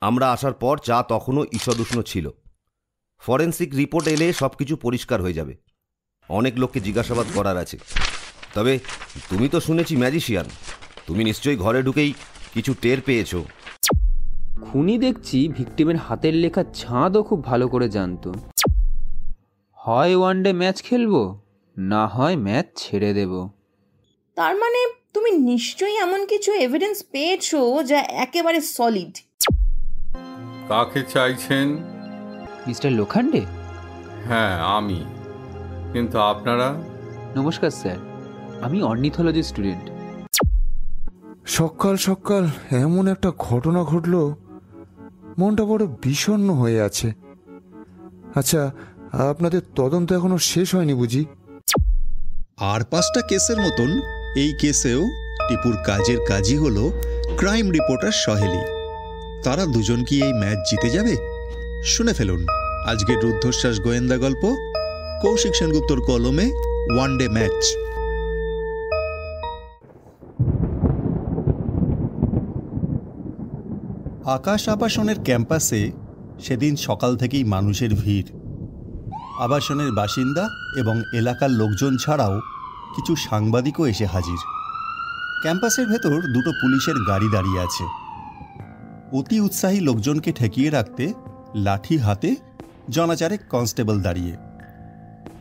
আমরা আসার পর চা তখনও ঈষদুষ্ণ ছিল। ফরেন্সিক রিপোর্ট এলে সব কিছু পরিষ্কার হয়ে যাবে। অনেক লোককে জিজ্ঞাসাবাদ করার আছে। তবে তুমি তো শুনেছি ম্যাজিশিয়ান, তুমি নিশ্চয়ই ঘরে ঢুকেই কিছু টের পেয়েছো। খুনি দেখছি ভিকটিমের হাতের লেখা ছাঁদও খুব ভালো করে জানতো। হয় ওয়ানডে ম্যাচ খেলবো, না হয় ম্যাচ ছেড়ে দেব। তার মানে তুমি নিশ্চয়ই এমন কিছু এভিডেন্স পেয়েছো যা একেবারে সলিড। কাকে চাইছেন? মিস্টার লোখান্ডে? হ্যাঁ, আমি। কিন্তু আপনারা? নমস্কার স্যার, আমি অর্নিথোলজি স্টুডেন্ট। সকাল সকাল এমন একটা ঘটনা ঘটল, মনটা বড় বিষণ্ণ হয়ে আছে। আচ্ছা, আপনাদের তদন্ত এখনো শেষ হয়নি বুঝি? আর 5টা কেসের মতন এই কেসেও টিপুর কাজের কাজই হলো ক্রাইম রিপোর্টার সহেলি। তারা দুজন কি এই ম্যাচ জিতে যাবে? শুনে ফেলুন আজকের রুদ্ধশ্বাস গোয়েন্দা গল্প, কৌশিক সেনগুপ্তর কলমে ওয়ানডে ম্যাচ। আকাশ আবাসনের ক্যাম্পাসে সেদিন সকাল থেকেই মানুষের ভিড়। আবাসনের বাসিন্দা এবং এলাকার লোকজন ছাড়াও কিছু সাংবাদিকও এসে হাজির। ক্যাম্পাসের ভেতর দুটো পুলিশের গাড়ি দাঁড়িয়ে আছে। অতি উৎসাহী লোকজনকে ঠেকিয়ে রাখতে লাঠি হাতে জনাচারেক কনস্টেবল দাঁড়িয়ে।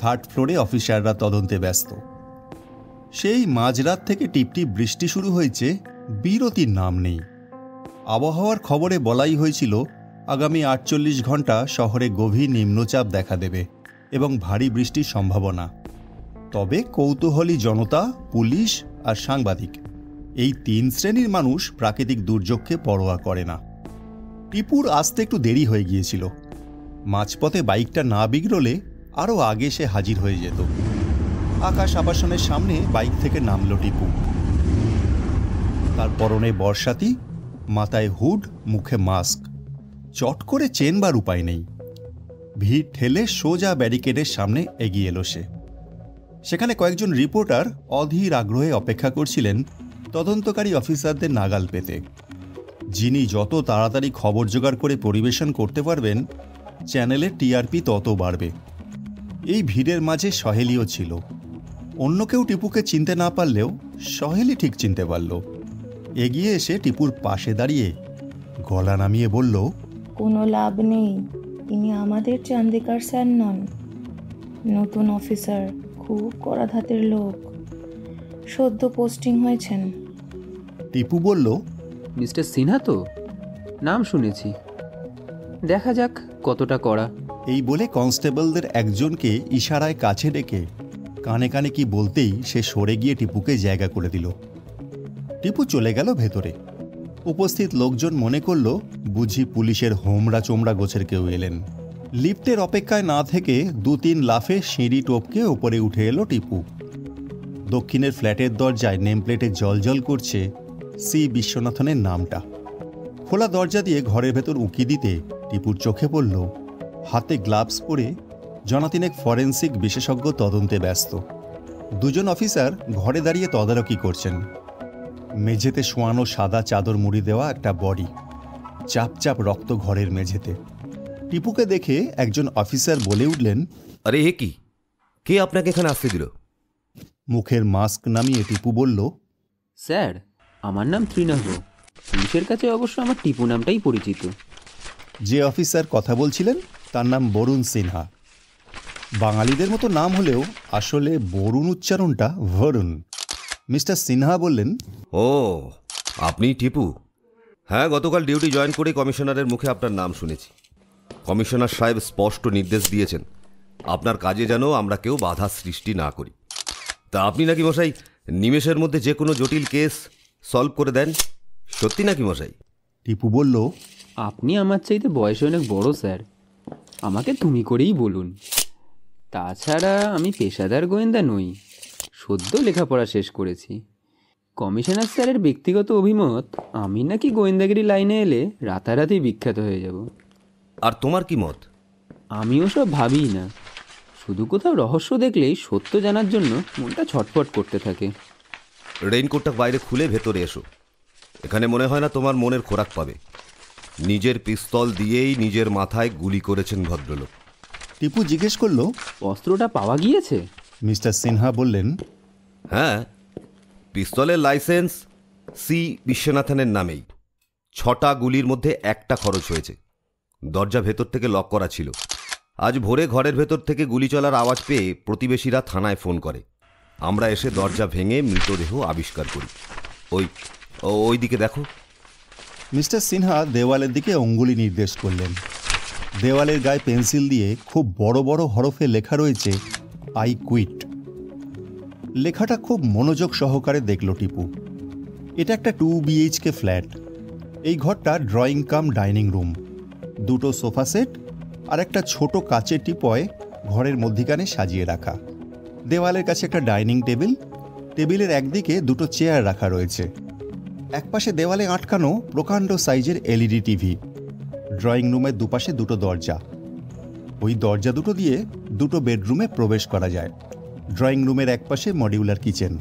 3rd ফ্লোরে অফিসাররা তদন্তে ব্যস্ত। সেই মাঝরাত থেকে টিপটিপ বৃষ্টি শুরু হয়েছে, বিরতির নাম নেই। আবহাওয়ার খবরে বলাই হয়েছিল আগামী 48 ঘন্টা শহরে গভীর নিম্নচাপ দেখা দেবে এবং ভারী বৃষ্টির সম্ভাবনা। তবে কৌতূহলী জনতা, পুলিশ আর সাংবাদিক, এই 3 শ্রেণীর মানুষ প্রাকৃতিক দুর্যোগকে পরোয়া করে না। টিপুর আসতে একটু দেরি হয়ে গিয়েছিল। মাঝপথে বাইকটা না বিগড়লে আরও আগে সে হাজির হয়ে যেত। আকাশ আবাসনের সামনে বাইক থেকে নামল টিপু। তার পরনে বর্ষাতি, মাথায় হুড, মুখে মাস্ক। চট করে চেনবার উপায় নেই। ভিড় ঠেলে সোজা ব্যারিকেডের সামনে এগিয়ে এলো সে। সেখানে কয়েকজন রিপোর্টার অধীর আগ্রহে অপেক্ষা করছিলেন তদন্তকারী অফিসারদের নাগাল পেতে। যিনি যত তাড়াতাড়ি খবর জোগাড় করে পরিবেশন করতে পারবেন, চ্যানেলের টিআরপি তত বাড়বে। এই ভিড়ের মাঝে সহেলিও ছিল। অন্য কেউ টিপুকে চিনতে না পারলেও সহেলি ঠিক চিনতে পারল। এগিয়ে এসে টিপুর পাশে দাঁড়িয়ে গলা নামিয়ে বলল, কোনো লাভ নেই, তিনি আমাদের চান্দিকার স্যার নন। নতুন অফিসার, খুব কড়া ধাতের লোক, সদ্য পোস্টিং হয়েছেন। টিপু বলল, মিস্টার সিনহা তো? নাম শুনেছি, দেখা যাক কতটা কড়া। এই বলে কনস্টেবলদের একজনকে ইশারায় কাছে ডেকে কানে কানে কি বলতেই সে সরে গিয়ে টিপুকে জায়গা করে দিল। টিপু চলে গেল ভেতরে। উপস্থিত লোকজন মনে করল বুঝি পুলিশের হোমরা চোমরা গোছের কেউ এলেন। লিফটের অপেক্ষায় না থেকে 2-3 লাফে সিঁড়ি টপকে ওপরে উঠে এলো টিপু। দক্ষিণের ফ্ল্যাটের দরজায় নেমপ্লেটে জলজল করছে সি বিশ্বনাথনের নামটা। খোলা দরজা দিয়ে ঘরের ভেতর উঁকি দিতে টিপুর চোখে পড়ল হাতে গ্লাভস পরে জনাতিনেক ফরেন্সিক বিশেষজ্ঞ তদন্তে ব্যস্ত। 2 জন অফিসার ঘরে দাঁড়িয়ে তদারকি করছেন। মেঝেতে শোয়ানো সাদা চাদর মুড়ি দেওয়া একটা বডি, চাপ চাপ রক্ত ঘরের মেঝেতে। টিপুকে দেখে একজন অফিসার বলে উঠলেন, আরে এ কি, কে আপনাকে এখানে আসতে দিল? মুখের মাস্ক নামিয়ে টিপু বলল, স্যার, আমার নাম ত্রিনাভ। পুলিশের কাছে অবশ্য আমার টিপু নামটাই পরিচিত। যে অফিসার কথা বলছিলেন তার নাম বরুণ সিনহা। বাঙালিদের মতো নাম হলেও আসলে বরুণ উচ্চারণটা ভরুণ। মিস্টার সিনহা বললেন, ও, আপনি টিপু? হ্যাঁ, গতকাল ডিউটি জয়েন করে কমিশনারের মুখে আপনার নাম শুনেছি। কমিশনার সাহেব স্পষ্ট নির্দেশ দিয়েছেন আপনার কাজে যেন আমরা কেউ বাধা সৃষ্টি না করি। তা আপনি নাকি মশাই নিমেষের মধ্যে যে কোনো জটিল কেস সলভ করে দেন, সত্যি নাকি মশাই? টিপু বলল, আপনি আমার চাইতে বয়সে অনেক বড় স্যার, আমাকে তুমি করেই বলুন। তাছাড়া আমি পেশাদার গোয়েন্দা নই, সদ্য লেখাপড়া শেষ করেছি। কমিশনার স্যারের ব্যক্তিগত অভিমত, আমি নাকি গোয়েন্দাগিরি লাইনে এলে রাতারাতি বিখ্যাত হয়ে যাব। আর তোমার কি মত? আমিও সব ভাবিই না, শুধু কোথাও রহস্য দেখলেই সত্য জানার জন্য মনটা ছটফট করতে থাকে। রেইনকোটটা বাইরে খুলে ভেতরে এসো, এখানে মনে হয় না তোমার মনের খোরাক পাবে। নিজের পিস্তল দিয়েই নিজের মাথায় গুলি করেছেন ভদ্রলোক। টিপু জিজ্ঞেস করলো, অস্ত্রটা পাওয়া গিয়েছে? মিস্টার সিনহা বললেন, হ্যাঁ, পিস্তলের লাইসেন্স সি বিশ্বনাথনের নামেই। 6টা গুলির মধ্যে একটা খরচ হয়েছে। দরজা ভেতর থেকে লক করা ছিল। আজ ভোরে ঘরের ভেতর থেকে গুলি চলার আওয়াজ পেয়ে প্রতিবেশীরা থানায় ফোন করে। আমরা এসে দরজা ভেঙে মৃতদেহ আবিষ্কার করি। ওই দিকে দেখো। মিস্টার সিনহা দেওয়ালের দিকে অঙ্গুলি নির্দেশ করলেন। দেওয়ালের গায়ে পেন্সিল দিয়ে খুব বড় বড় হরফে লেখা রয়েছে, আই কুইট। লেখাটা খুব মনোযোগ সহকারে দেখল টিপু। এটা একটা 2 BHK ফ্ল্যাট। এই ঘরটা ড্রয়িং কাম ডাইনিং রুম। 2টো সোফা সেট আর একটা ছোট কাচের টিপয় ঘরের মধ্যিখানে সাজিয়ে রাখা। দেওয়ালের কাছে একটা ডাইনিং টেবিল। টেবিলের একদিকে 2টো চেয়ার রাখা রয়েছে। একপাশে দেওয়ালে আটকানো প্রকাণ্ড সাইজের LED টিভি। ড্রয়িং রুমের দুপাশে 2টো দরজা। ওই দরজা দুটো দিয়ে 2টো বেডরুমে প্রবেশ করা যায়। ড্রয়িং রুমের একপাশে মডিউলার কিচেন।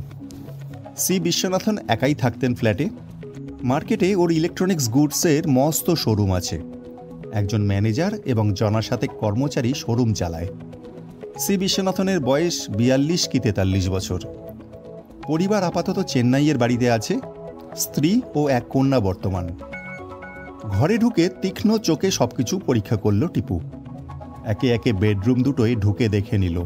সি বিশ্বনাথন একাই থাকতেন ফ্ল্যাটে। মার্কেটে ওর ইলেকট্রনিক্স গুডসের মস্ত শোরুম আছে। একজন ম্যানেজার এবং জনশাতেক কর্মচারী শোরুম চালায়। সি বিশ্বনাথনের বয়স 42 কি 43 বছর। পরিবার আপাতত চেন্নাইয়ের বাড়িতে আছে। স্ত্রী ও এক কন্যা বর্তমান। ঘরে ঢুকে তীক্ষ্ণ চোখে সবকিছু পরীক্ষা করল টিপু। একে একে বেডরুম দুটোয় ঢুকে দেখে নিল।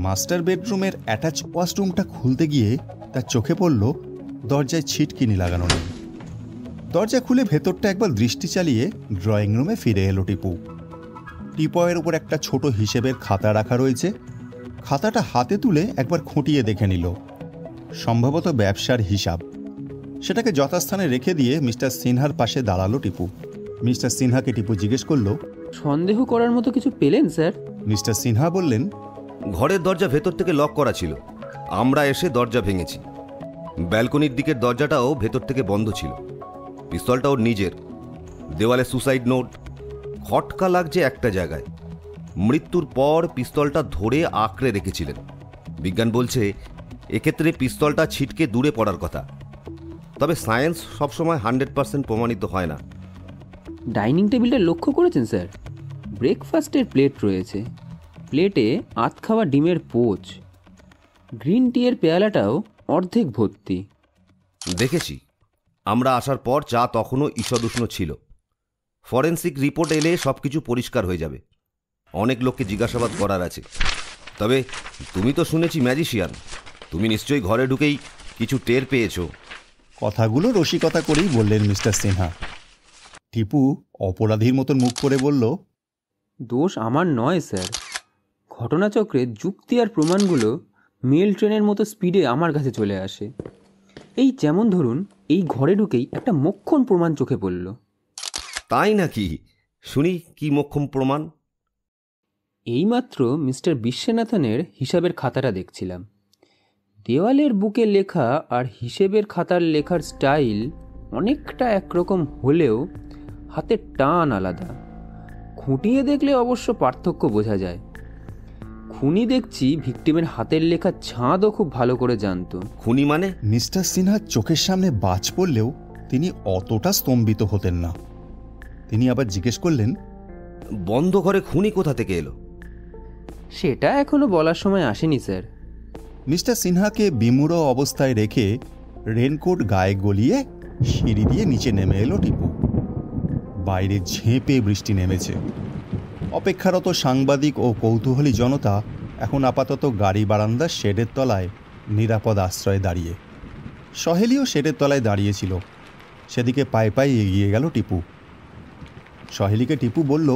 মাস্টার বেডরুমের অ্যাটাচ ওয়াশরুমটা খুলতে গিয়ে তার চোখে পড়ল দরজায় ছিটকিনি লাগানো নেই। দরজা খুলে ভেতরটা একবার দৃষ্টি চালিয়ে ড্রয়িং রুমে ফিরে এলো টিপু। টিপয়ের উপর একটা ছোট হিসেবের খাতা রাখা রয়েছে। খাতাটা হাতে তুলে একবার খুঁটিয়ে দেখে নিল। সম্ভবত ব্যবসার হিসাব। সেটাকে যথাস্থানে রেখে দিয়ে মিস্টার সিনহার পাশে দাঁড়ালো টিপু। মিস্টার সিনহাকে টিপু জিজ্ঞেস করলো, সন্দেহ করার মতো কিছু পেলেন স্যার? মিস্টার সিনহা বললেন, ঘরের দরজা ভেতর থেকে লক করা ছিল। আমরা এসে দরজা ভেঙেছি। ব্যালকনির দিকের দরজাটাও ভেতর থেকে বন্ধ ছিল। পিস্তলটা ওর নিজের। দেওয়ালে সুসাইড নোট। খটকা লাগছে একটা জায়গায়। মৃত্যুর পর পিস্তলটা ধরে আঁকড়ে রেখেছিলেন। বিজ্ঞান বলছে এক্ষেত্রে পিস্তলটা ছিটকে দূরে পড়ার কথা। তবে সায়েন্স সবসময় 100% প্রমাণিত হয় না। ডাইনিং টেবিলটা লক্ষ্য করেছেন স্যার? ব্রেকফাস্টের প্লেট রয়েছে। প্লেটে আধ খাওয়া ডিমের পোচ। গ্রিন টিয়ের পেয়ালাটাও অর্ধেক ভর্তি। দেখেছি। আমরা আসার পর চা তখনও ঈষদুষ্ণ ছিল। ফরেন্সিক রিপোর্ট এলে সব কিছু পরিষ্কার হয়ে যাবে। অনেক লোককে জিজ্ঞাসাবাদ করার আছে। তবে তুমি তো শুনেছি ম্যাজিশিয়ান। তুমি নিশ্চয়ই ঘরে ঢুকেই কিছু টের পেয়েছো। কথাগুলো রসিকতা করেই বললেন মিস্টার সিনহা। টিপু অপরাধীর মতন মুখ করে বলল, দোষ আমার নয় স্যার। ঘটনাচক্রে যুক্তি আর প্রমাণগুলো মেল ট্রেনের মতো স্পিডে আমার কাছে চলে আসে। এই যেমন ধরুন, এই ঘরে ঢুকেই একটা মোক্ষম প্রমাণ চোখে পড়ল। তাই নাকি? শুনি কি মোক্ষম প্রমাণ? এইমাত্র মিস্টার বিশ্বনাথনের হিসাবের খাতাটা দেখছিলাম। দেওয়ালের বুকে লেখা আর হিসেবের খাতার লেখার স্টাইল অনেকটা একরকম হলেও হাতের টান আলাদা। খুঁটিয়ে দেখলে অবশ্য পার্থক্য বোঝা যায়। খুনি দেখছি ভিকটিমের হাতের লেখা ছাঁদও খুব ভালো করে জানতো। খুনি মানে? মিস্টার সিনহার চোখের সামনে বাজ পড়লেও তিনি অতটা স্তম্ভিত হতেন না। তিনি আবার জিজ্ঞেস করলেন, বন্ধ ঘরে খুনি কোথা থেকে এলো? সেটা এখনো বলার সময় আসেনি স্যার। মিস্টার সিনহাকে বিমূঢ় অবস্থায় রেখে রেনকোট গায়ে গলিয়ে সিঁড়ি দিয়ে নিচে নেমে এলো টিপু। বাইরে ঝেঁপে বৃষ্টি নেমেছে। অপেক্ষারত সাংবাদিক ও কৌতূহলী জনতা এখন আপাতত গাড়ি বারান্দার শেডের তলায় নিরাপদ আশ্রয়ে দাঁড়িয়ে। সহেলিও শেডের তলায় দাঁড়িয়েছিল। সেদিকে পায়ে পায়ে এগিয়ে গেল টিপু। সহেলিকে টিপু বলল,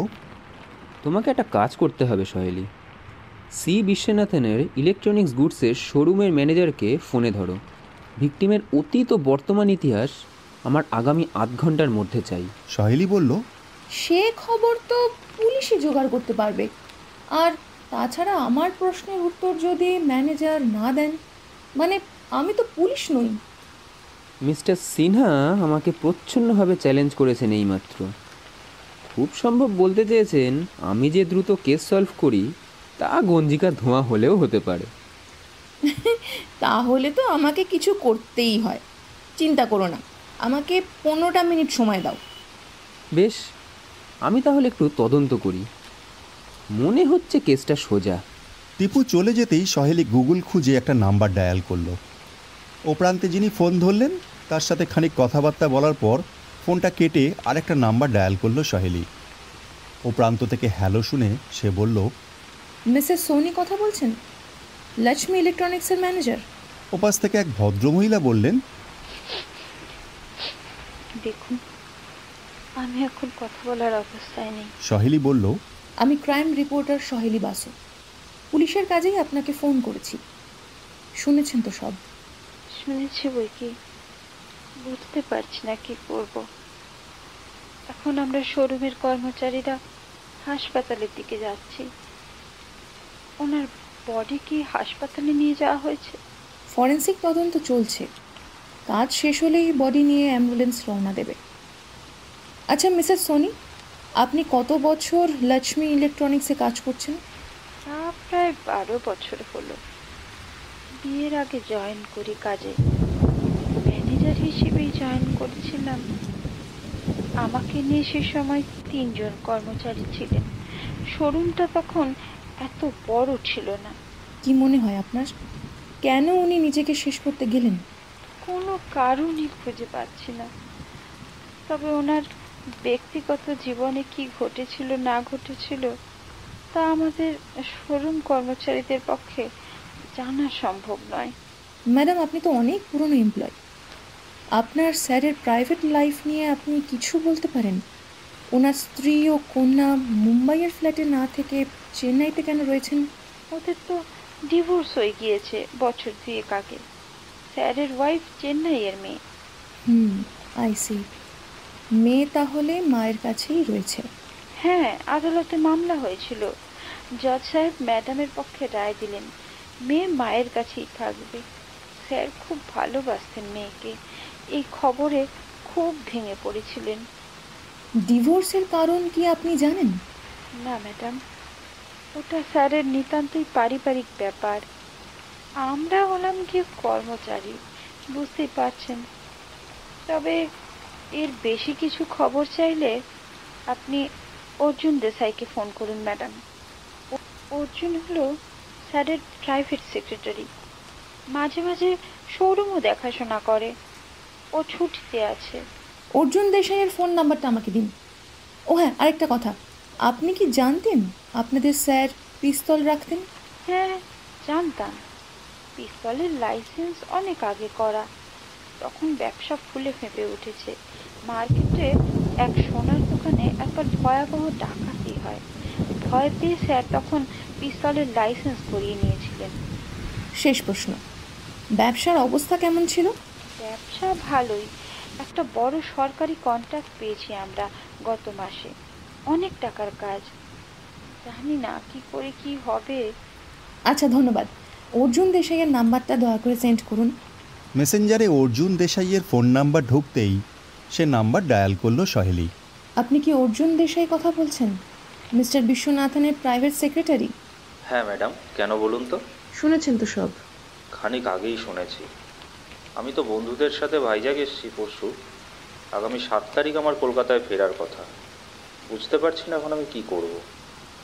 তোমাকে একটা কাজ করতে হবে সহেলি। সি বিশ্বনাথনের ইলেকট্রনিক্স গুডসের শোরুমের ম্যানেজারকে ফোনে ধরো। ভিকটিমের অতীত ও বর্তমান ইতিহাস আমার আগামী আধ ঘন্টার মধ্যে চাই। সহেলি বলল, সে খবর তো পুলিশই জোগাড় করতে পারবে। আর তাছাড়া আমার প্রশ্নের উত্তর যদি ম্যানেজার না দেন, মানে আমি তো পুলিশ নই। মিস্টার সিনহা আমাকে প্রচ্ছন্নভাবে চ্যালেঞ্জ করেছেন এইমাত্র। খুব সম্ভব বলতে চেয়েছেন আমি যে দ্রুত কেস সলভ করি তা গঞ্জিকা ধোঁয়া হলেও হতে পারে। তাহলে তো আমাকে কিছু করতেই হয়। চিন্তা করো না, আমাকে 15টা মিনিট সময় দাও। বেশ, আমি তাহলে একটু তদন্ত করি। মনে হচ্ছে কেসটা সোজা। টিপু চলে যেতেই সহেলি গুগল খুঁজে একটা নাম্বার ডায়াল করলো। ও প্রান্তে যিনি ফোন ধরলেন তার সাথে খানিক কথাবার্তা বলার পর ফোনটা কেটে আরেকটা নাম্বার ডায়াল করলো সহেলি। ও প্রান্ত থেকে হ্যালো শুনে সে বলল, মিসেস সোনি কথা বলছেন? লক্ষ্মী ইলেকট্রনিক্সের ম্যানেজার? ওপাশ থেকে এক ভদ্রমহিলা বললেন, দেখুন, আমি এখন কথা বলার অবস্থায় নেই। সহেলি বলল, আমি ক্রাইম রিপোর্টার সহেলি বাসু। পুলিশের কাজেই আপনাকে ফোন করেছি। শুনেছেন তো সব? শুনেছি বই কি, বুঝতে পারছি না কি করব। এখন আমরা শোরুমের কর্মচারীরা হাসপাতালের দিকে যাচ্ছি। ওনার বডি কি হাসপাতালে নিয়ে যাওয়া হয়েছে? ফরেন্সিক তদন্ত চলছে। কাজ শেষ হলেই বডি নিয়ে অ্যাম্বুলেন্স রওনা দেবে। আচ্ছা মিসেস সোনি, আপনি কত বছর লক্ষ্মী ইলেকট্রনিক্সে কাজ করছেন? তা প্রায় 12 বছর হলো। বিয়ের আগে জয়েন করি কাজে। ম্যানেজার হিসেবেই জয়েন করেছিলাম। আমাকে নিয়ে সে সময় 3 জন কর্মচারী ছিলেন। শোরুমটা তখন এত বড় ছিল না। কি মনে হয় আপনার, কেন উনি নিজেকে শেষ করতে গেলেন? কোনো কারণই খুঁজে পাচ্ছি না। তবে ওনার ব্যক্তিগত জীবনে কি ঘটেছিল না ঘটেছিল তা আমাদের শোরুম কর্মচারীদের পক্ষে জানা সম্ভব নয়। ম্যাডাম, আপনি তো অনেক পুরনো এমপ্লয়। আপনার স্যারের প্রাইভেট লাইফ নিয়ে আপনি কিছু বলতে পারেন? ওনার স্ত্রী ও কন্যা মুম্বাইয়ের ফ্ল্যাটে না থেকে চেন্নাইতে কেন রয়েছেন? ওদের তো ডিভোর্স হয়ে গিয়েছে বছর 2 আগে। স্যারের ওয়াইফ চেন্নাইয়ের মেয়ে। I see. মেয়ে তাহলে মায়ের কাছেই রয়েছে? হ্যাঁ, আদালতে মামলা হয়েছিল। জজ সাহেব ম্যাডামের পক্ষে রায় দিলেন মেয়ে মায়ের কাছেই থাকবে। স্যার খুব ভালোবাসতেন মেয়েকে। এই খবরে খুব ভেঙে পড়েছিলেন। ডিভোর্সের কারণ কি আপনি জানেন? না ম্যাডাম, ওটা স্যারের নিতান্তই পারিবারিক ব্যাপার। আমরা হলাম গিয়ে কর্মচারী, বুঝতেই পারছেন। তবে এর বেশি কিছু খবর চাইলে আপনি অর্জুন দেসাইকে ফোন করুন ম্যাডাম। অর্জুন হলো স্যারের প্রাইভেট সেক্রেটারি। মাঝে মাঝে শোরুমও দেখাশোনা করে। ও ছুটিতে আছে। অর্জুন দেশাইয়ের ফোন নাম্বারটা আমাকে দিন। ও হ্যাঁ, আরেকটা কথা, আপনি কি জানতেন আপনাদের স্যার পিস্তল রাখতেন? হ্যাঁ, জানতাম। পিস্তলের লাইসেন্স অনেক আগে করা। তখন ব্যবসা ফুলে ফেঁপে উঠেছে। মার্কেটে এক সোনার দোকানে একবার ভয়াবহ ডাকাতি হয়। ভয় পেয়ে স্যার তখন পিস্তলের লাইসেন্স করিয়ে নিয়েছিলেন। শেষ প্রশ্ন, ব্যবসার অবস্থা কেমন ছিল? ব্যবসা ভালোই। একটা বড় সরকারি কন্ট্রাক্ট পেয়েছি আমরা গত মাসে। অনেক টাকার কাজ। জানি না কি করে কি হবে। আচ্ছা, ধন্যবাদ। অর্জুন দেশাইয়ের নাম্বারটা দয়া করে সেন্ড করুন। মেসেঞ্জারে অর্জুন দেশাইয়ের ফোন নাম্বার ঢুকতেই সে নাম্বার ডায়াল করলো সহেলি। আপনি কি অর্জুন দেশাই কথা বলছেন, মিস্টার বিশ্বনাথনের প্রাইভেট সেক্রেটারি? হ্যাঁ ম্যাডাম, কেন বলুন তো? শুনেছেন তো সব? খানিক আগেই শুনেছি। আমি তো বন্ধুদের সাথে ভাইজাগ এসেছি পরশু। আগামী 7 তারিখ আমার কলকাতায় ফেরার কথা। বুঝতে পারছি না এখন আমি কি করব।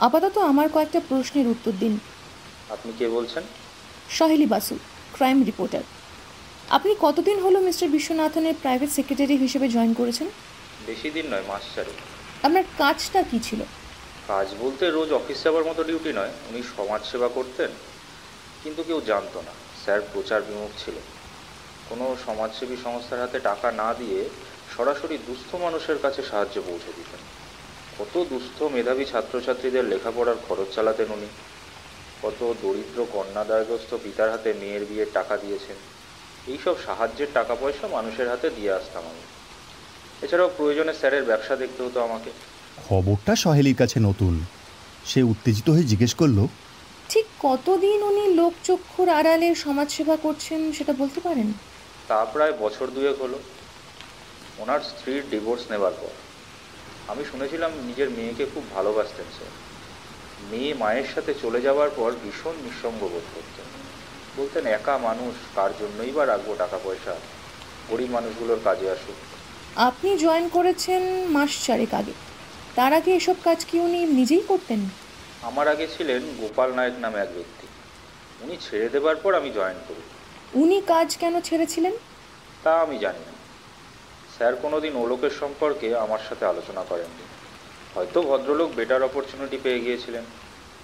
আপাতত আমার কয়েকটা প্রশ্নের উত্তর দিন। আপনি কে বলছেন? সহেলি বাসু, ক্রাইম রিপোর্টার। আপনি কতদিন হলো মিস্টার বিশ্বনাথনের প্রাইভেট সেক্রেটারি হিসেবে জয়েন করেছেন? বেশি দিন নয়, মাস 4। আপনার কাজটা কি ছিল? কাজ বলতে রোজ অফিস যাওয়ার মতো ডিউটি নয়। উনি সমাজসেবা করতেন, কিন্তু কেউ জানতো না। স্যার প্রচার বিমুখ ছিল। কোনো সমাজসেবী সংস্থার হাতে টাকা না দিয়ে সরাসরি দুস্থ মানুষের কাছে সাহায্য পৌঁছে দিতেন। কত দুস্থ মেধাবী ছাত্রছাত্রীদের লেখাপড়ার খরচ চালাতেন উনি। কত দরিদ্র কন্যাদায়গ্রস্ত পিতার হাতে মেয়ের বিয়ের টাকা দিয়েছেন। এইসব সাহায্যের টাকা পয়সা মানুষের হাতে দিয়ে আসতাম আমি। এছাড়াও প্রয়োজনে স্যারের ব্যবসা দেখতে হতো আমাকে। খবরটা সহেলির কাছে নতুন। সে উত্তেজিত হয়ে জিজ্ঞেস করলো, ঠিক কতদিন উনি লোকচক্ষুর আড়ালে সমাজসেবা করছেন সেটা বলতে পারেন? তা প্রায় বছর 2 হলো, ওনার স্ত্রীর ডিভোর্স নেবার পর। আমি শুনেছিলাম নিজের মেয়েকে খুব ভালোবাসতেন স্যার। মেয়ে মায়ের সাথে চলে যাওয়ার পর ভীষণ নিঃসঙ্গ বোধ করতেন। বলতেন, একা মানুষ, কার জন্যই বা রাখবো টাকা পয়সা, গরিব মানুষগুলোর কাজে আসুক। আপনি জয়েন করেছেন মাস 4 আগে, তার আগে এসব কাজ কি উনি নিজেই করতেন? আমার আগে ছিলেন গোপাল নায়ক নামে এক ব্যক্তি। উনি ছেড়ে দেবার পর আমি জয়েন করি। উনি কাজ কেন ছেড়েছিলেন? তা আমি জানি না। স্যার কোনোদিন ও লোকের সম্পর্কে আমার সাথে আলোচনা করেননি। হয়তো ভদ্রলোক বেটার অপরচুনিটি পেয়ে গিয়েছিলেন।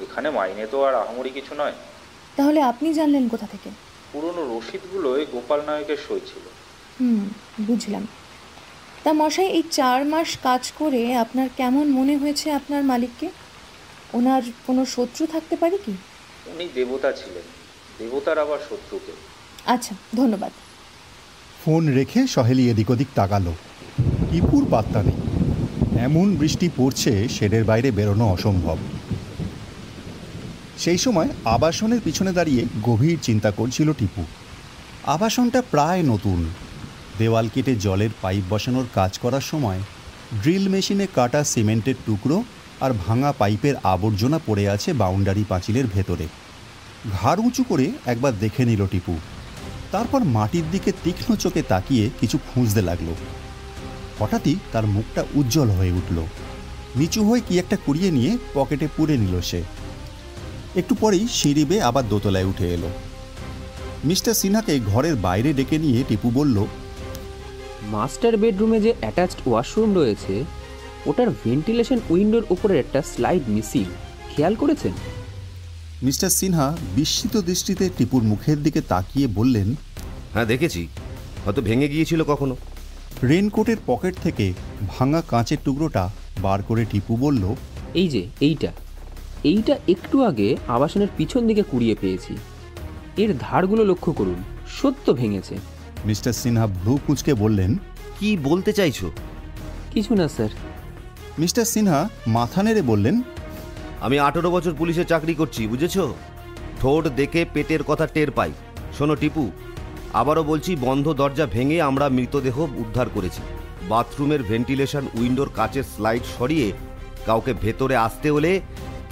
এখানে মাইনে তো আর আহামরি কিছু নয়। তাহলে আপনি জানলেন কোথা থেকে? পুরনো রসিদগুলোয় গোপাল নায়কের সই ছিল। বুঝলাম। তা মশাই, এই 4 মাস কাজ করে আপনার কেমন মনে হয়েছে আপনার মালিককে? ওনার কোনো শত্রু থাকতে পারে কি? উনি দেবতা ছিলেন, দেবতার আবার শত্রুকে। আচ্ছা, ধন্যবাদ। ফোন রেখে সহেলি এদিক ওদিক তাকালো। টিপুর পাত্তা নেই। এমন বৃষ্টি পড়ছে, শেডের বাইরে বেরোনো অসম্ভব। সেই সময় আবাসনের পিছনে দাঁড়িয়ে গভীর চিন্তা করছিল টিপু। আবাসনটা প্রায় নতুন। দেওয়াল কেটে জলের পাইপ বসানোর কাজ করার সময় ড্রিল মেশিনে কাটা সিমেন্টের টুকরো আর ভাঙা পাইপের আবর্জনা পড়ে আছে বাউন্ডারি পাঁচিলের ভেতরে। ঘাড় উঁচু করে একবার দেখে নিল টিপু। তারপর মাটির দিকে তীক্ষ্ণ চোখে তাকিয়ে কিছু খুঁজতে লাগলো। হঠাৎই তার মুখটা উজ্জ্বল হয়ে উঠল। নিচু হয়ে কি একটা কুড়িয়ে নিয়ে পকেটে পুরে নিল সে। একটু পরেই সিঁড়ি বেয়ে আবার দোতলায় উঠে এলো। মিস্টার সিনহাকে ঘরের বাইরে ডেকে নিয়ে টিপু বলল, মাস্টার বেডরুমে যে অ্যাটাচড ওয়াশরুম রয়েছে, ওটার ভেন্টিলেশন উইন্ডোর উপরে একটা স্লাইড মিসিং, খেয়াল করেছেন? মিস্টার সিনহা বিস্মিত দৃষ্টিতে টিপুর মুখের দিকে তাকিয়ে বললেন, হ্যাঁ দেখেছি, হয়তো ভেঙে গিয়েছিল কখনো। রেনকোটের পকেট থেকে ভাঙা কাঁচের টুকরোটা বার করে টিপু বলল, এই যে এইটা একটু আগে আবাসনের পিছন দিকে কুড়িয়ে পেয়েছি। এর ধারগুলো লক্ষ্য করুন, সত্য ভেঙেছে। মিস্টার সিনহা ভ্রু কুঁচকে বললেন, কি বলতে চাইছো? কিছু না স্যার। মিস্টার সিনহা মাথা নেড়ে বললেন, আমি 18 বছর পুলিশে চাকরি করছি, বুঝেছ? ঠোঁট দেখে পেটের কথা টের পাই। শোনো টিপু, আবারও বলছি, বন্ধ দরজা ভেঙে আমরা মৃতদেহ উদ্ধার করেছি। বাথরুমের ভেন্টিলেশন উইন্ডোর কাচের স্লাইড সরিয়ে কাউকে ভেতরে আসতে হলে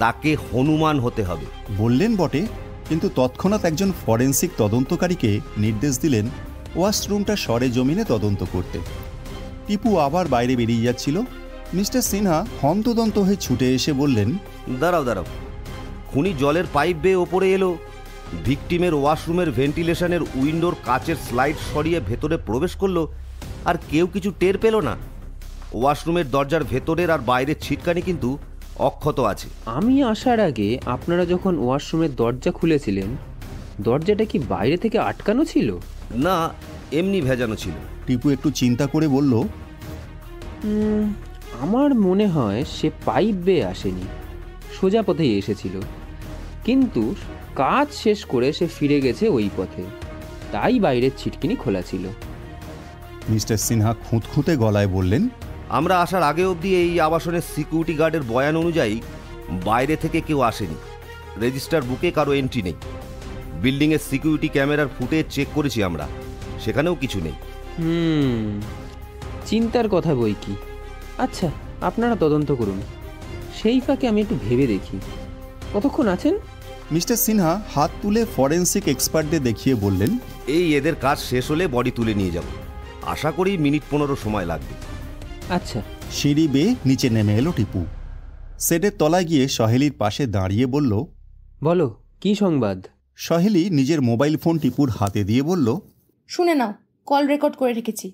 তাকে হনুমান হতে হবে। বললেন বটে, কিন্তু তৎক্ষণাৎ একজন ফরেন্সিক তদন্তকারীকে নির্দেশ দিলেন ওয়াশরুমটা সরেজমিনে তদন্ত করতে। টিপু আবার বাইরে বেরিয়ে যাচ্ছিল। মিস্টার সিনহা হন্তদন্ত হয়ে ছুটে এসে বললেন, দাঁড়াও, খুনি জলের পাইপ বেয়ে ওপরে এলো, ভিকটিমের ওয়াশরুমের ভেন্টিলেশনের উইন্ডোর কাচের স্লাইড সরিয়ে ভেতরে প্রবেশ করলো, আর কেউ কিছু টের পেল না। ওয়াশরুমের দরজার ভেতরের আর বাইরের ছিটকানি কিন্তু অক্ষত আছে। আমি আসার আগে আপনারা যখন ওয়াশরুমের দরজা খুলেছিলেন, দরজাটা কি বাইরে থেকে আটকানো ছিল? না, এমনি ভেজানো ছিল। টিপু একটু চিন্তা করে বলল, আমার মনে হয় সে পাইপ বেয়ে আসেনি, সোজা পথেই এসেছিল, কিন্তু কাজ শেষ করে সে ফিরে গেছে ওই পথে, তাই বাইরের ছিটকিনি খোলা ছিল। মিস্টার সিনহা খুঁতখুঁতে গলায় বললেন, আমরা আসার আগে অবধি এই আবাসনের সিকিউরিটি গার্ডের বয়ান অনুযায়ী বাইরে থেকে কেউ আসেনি। রেজিস্টার বুকে কারো এন্ট্রি নেই। বিল্ডিংয়ের সিকিউরিটি ক্যামেরার ফুটেজ চেক করেছি আমরা, সেখানেও কিছু নেই। চিন্তার কথা বই কি। আচ্ছা, আপনারা তদন্ত করুন, সেই ফাঁকে আমি একটু ভেবে দেখি। কতক্ষণ আছেন? মিস্টার সিনহা হাত তুলে ফরেন্সিক এক্সপার্টদের দেখিয়ে বললেন, এই এদের কাজ শেষ হলে বডি তুলে নিয়ে যাব। আশা করি মিনিট 15 সময় লাগবে। আচ্ছা। সিঁড়ি বেয়ে নিচে নেমে এলো টিপু। সেডের তলায় গিয়ে সহেলির পাশে দাঁড়িয়ে বলল, বলো, কি সংবাদ? সহেলি নিজের মোবাইল ফোন টিপুর হাতে দিয়ে বলল, শুনে নাও, কল রেকর্ড করে রেখেছি।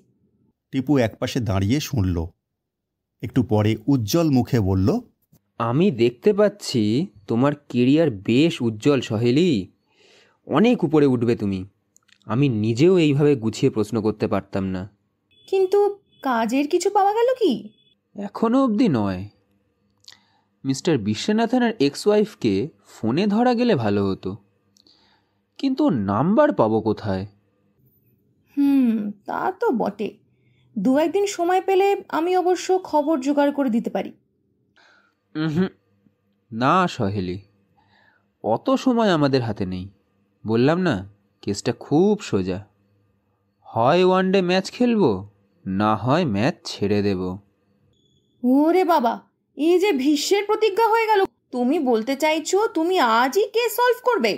টিপু একপাশে দাঁড়িয়ে শুনল। একটু পরে উজ্জ্বল মুখে বলল, আমি দেখতে পাচ্ছি তোমার কেরিয়ার বেশ উজ্জ্বল সহেলি, অনেক উপরে উঠবে তুমি। আমি নিজেও এইভাবে গুছিয়ে প্রশ্ন করতে পারতাম না। কিন্তু কাজের কিছু পাওয়া গেল কি? এখনো অবধি নয়। মিস্টার বিশ্বনাথনের এক্স ওয়াইফকে ফোনে ধরা গেলে ভালো হতো, কিন্তু নাম্বার পাবো কোথায়? তা তো বটে। 2-1 দিন সময় পেলে আমি অবশ্য খবর জোগাড় করে দিতে পারি। না সহেলি, অত সময় আমাদের হাতে নেই। বললাম না, কেসটা খুব সোজা। হয় ওয়ানডে ম্যাচ খেলবো, না হয় ম্যাচ ছেড়ে দেব। ওরে বাবা, এই যে ভীষ্মের প্রতিজ্ঞা হয়ে গেল। তুমি বলতে চাইছো তুমি আজই কেস সলভ করবে?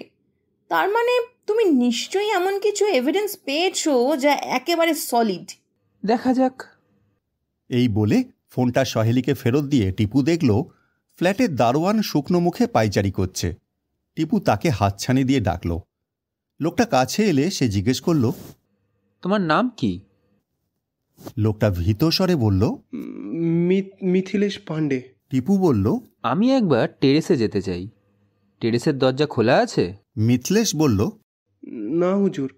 তার মানে তুমি নিশ্চয়ই এমন কিছু এভিডেন্স পেয়েছো যা একেবারে সলিড। দেখা যাক। এই বলে ফোনটা সহেলিকে ফেরত দিয়ে টিপু দেখল ফ্ল্যাটের দারোয়ান শুকনো মুখে পায়চারি করছে। টিপু তাকে হাতছানি দিয়ে ডাকল। লোকটা কাছে এলে সে জিজ্ঞেস করল, তোমার নাম কি? লোকটা ভীত স্বরে বলল, মিথিলেশ পাণ্ডে। টিপু বলল, আমি একবার টেরেসে যেতে চাই। টেরেসের দরজা খোলা আছে? মিথিলেশ বলল, না হুজুর,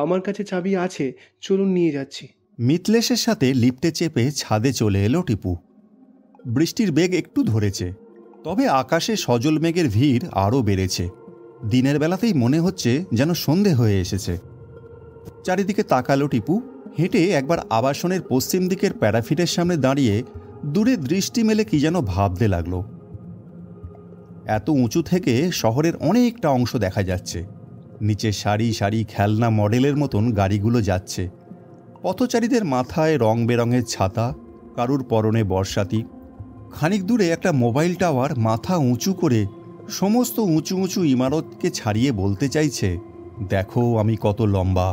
আমার কাছে চাবি আছে, চলুন নিয়ে যাচ্ছি। মিথিলেশের সাথে লিফটে চেপে ছাদে চলে এলো টিপু। বৃষ্টির বেগ একটু ধরেছে, তবে আকাশে সজল মেঘের ভিড় আরও বেড়েছে। দিনের বেলাতেই মনে হচ্ছে যেন সন্ধে হয়ে এসেছে। চারিদিকে তাকালো টিপু। হেঁটে একবার আবাসনের পশ্চিম দিকের প্যারাফিটের সামনে দাঁড়িয়ে দূরে দৃষ্টি মেলে কি যেন ভাবতে লাগলো। এত উঁচু থেকে শহরের অনেকটা অংশ দেখা যাচ্ছে। নিচে সারি সারি খেলনা মডেলের মতন গাড়িগুলো যাচ্ছে। পথচারীদের মাথায় রং বেরঙের ছাতা, কারুর পরনে বর্ষাতি। খানিক দূরে একটা মোবাইল টাওয়ার মাথা উঁচু করে সমস্ত উঁচু উঁচু ইমারতকে ছাড়িয়ে বলতে চাইছে, দেখো আমি কত লম্বা।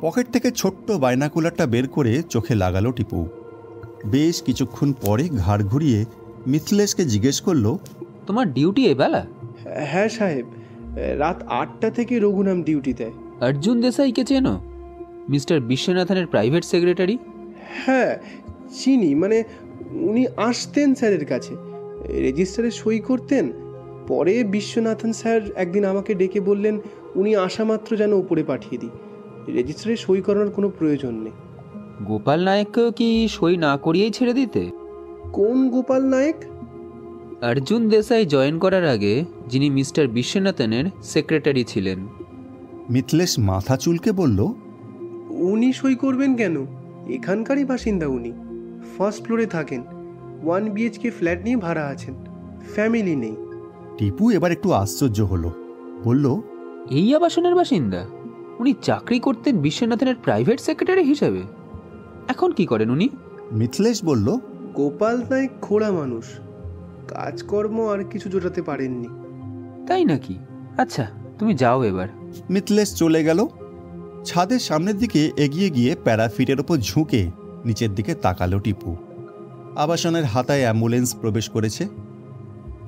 পকেট থেকে ছোট্ট বাইনাকুলারটা বের করে চোখে লাগালো টিপু। বেশ কিছুক্ষণ পরে ঘাড় ঘুরিয়ে মিথিলেশকে জিজ্ঞেস করলো, তোমার ডিউটি এবেলা? হ্যাঁ সাহেব, রাত 8টা থেকে রঘুনাম ডিউটি দেয়। অর্জুন দেসাইকে চেনো? মিস্টার বিশ্বনাথনের প্রাইভেট সেক্রেটারি। হ্যাঁ চিনি, মানে উনি আসতেন স্যারের কাছে, রেজিস্টারে সই করতেন। পরে বিশ্বনাথন স্যার একদিন আমাকে ডেকে বললেন উনি আসা মাত্র যেন উপরে পাঠিয়ে দিই, রেজিস্টারে সই করানোর কোনো প্রয়োজন নেই। গোপাল নায়েককেও কি সই না করিয়েই ছেড়ে দিতে? কোন গোপাল নায়েক? অর্জুন দেসাই জয়েন করার আগে যিনি মিস্টার বিশ্বনাথনের সেক্রেটারি ছিলেন। মিথিলেশ মাথা চুলকে বলল, উনি সই করবেন কেন? এখানকারই বাসিন্দা উনি। ফার্স্ট ফ্লোরে থাকেন, 1 BHK ফ্ল্যাট নিয়ে ভাড়া আছেন, ফ্যামিলি নেই। টিপু এবার একটু আশ্চর্য হলো, বলল, এই আবাসনের বাসিন্দা? উনি চাকরি করতেন বিশ্বনাথনের প্রাইভেট সেক্রেটারি হিসেবে, এখন কি করেন উনি? মিথিলেশ বলল, গোপাল নায়েক খোড়া মানুষ, কাজকর্ম আর কিছু জোটাতে পারেননি। তাই নাকি? আচ্ছা, তুমি যাও এবার। মিথিলেশ চলে গেল। ছাদের সামনের দিকে এগিয়ে গিয়ে প্যারাফিটের ওপর ঝুঁকে নিচের দিকে তাকালো টিপু। আবাসনের হাতায় অ্যাম্বুলেন্স প্রবেশ করেছে,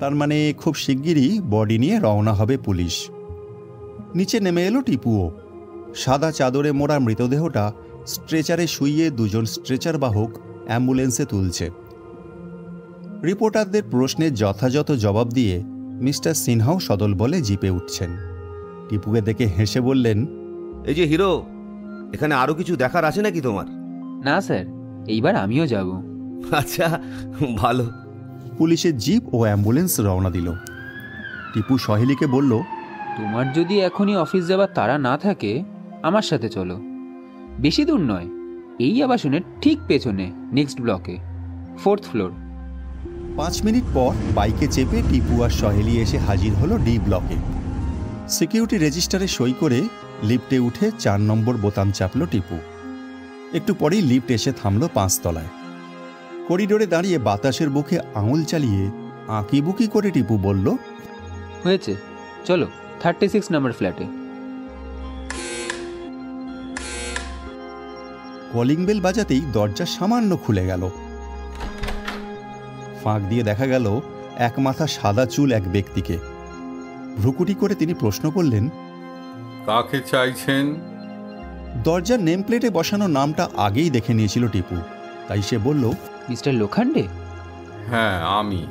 তার মানে খুব শিগগিরই বডি নিয়ে রওনা হবে পুলিশ। নিচে নেমে এলো টিপুও। সাদা চাদরে মোড়া মৃতদেহটা স্ট্রেচারে শুইয়ে দুজন স্ট্রেচার বাহক অ্যাম্বুলেন্সে তুলছে। রিপোর্টারদের প্রশ্নের যথাযথ জবাব দিয়ে মিস্টার সিনহাও সদল বলে জিপে উঠছেন। টিপুকে দেখে হেসে বললেন, এই যে হিরো, এখানে আরো কিছু দেখার আছে নাকি তোমার? না স্যার, এইবার আমিও যাব। আচ্ছা, ভালো। পুলিশের জিপ ও অ্যাম্বুলেন্স রওনা দিল। টিপু সহেলিকে বলল, তোমার যদি এখনই অফিস যাবার তাড়া না থাকে আমার সাথে চলো। বেশি দূর নয়, এই আবাসনের ঠিক পেছনে, নেক্সট ব্লকে, 4th ফ্লোর। 5 মিনিট পর বাইকে চেপে টিপু আর সহেলি এসে হাজির হলো ডি ব্লকে। সিকিউরিটি রেজিস্টারে সই করে লিফটে উঠে 4 নম্বর বোতাম চাপল টিপু। একটু পরেই লিফট এসে থামল 5 তলায়। করিডোরে দাঁড়িয়ে বাতাসের বুকে আঙুল চালিয়ে আঁকিবুকি করে টিপু বলল, হয়েছে, চলো 36 নম্বর ফ্ল্যাটে। কলিং বেল বাজাতেই দরজা সামান্য খুলে গেল। ফাঁক দিয়ে দেখা গেল এক মাথা সাদা চুল এক ব্যক্তিকে। ভ্রুকুটি করে তিনি প্রশ্ন করলেন, কাকে চাইছেন? দরজার নেম প্লেটে বসানো নামটা আগেই দেখে নিয়েছিল টিপু, তাই সে বলল, মিস্টার লোখান্ডে? হ্যাঁ আমি,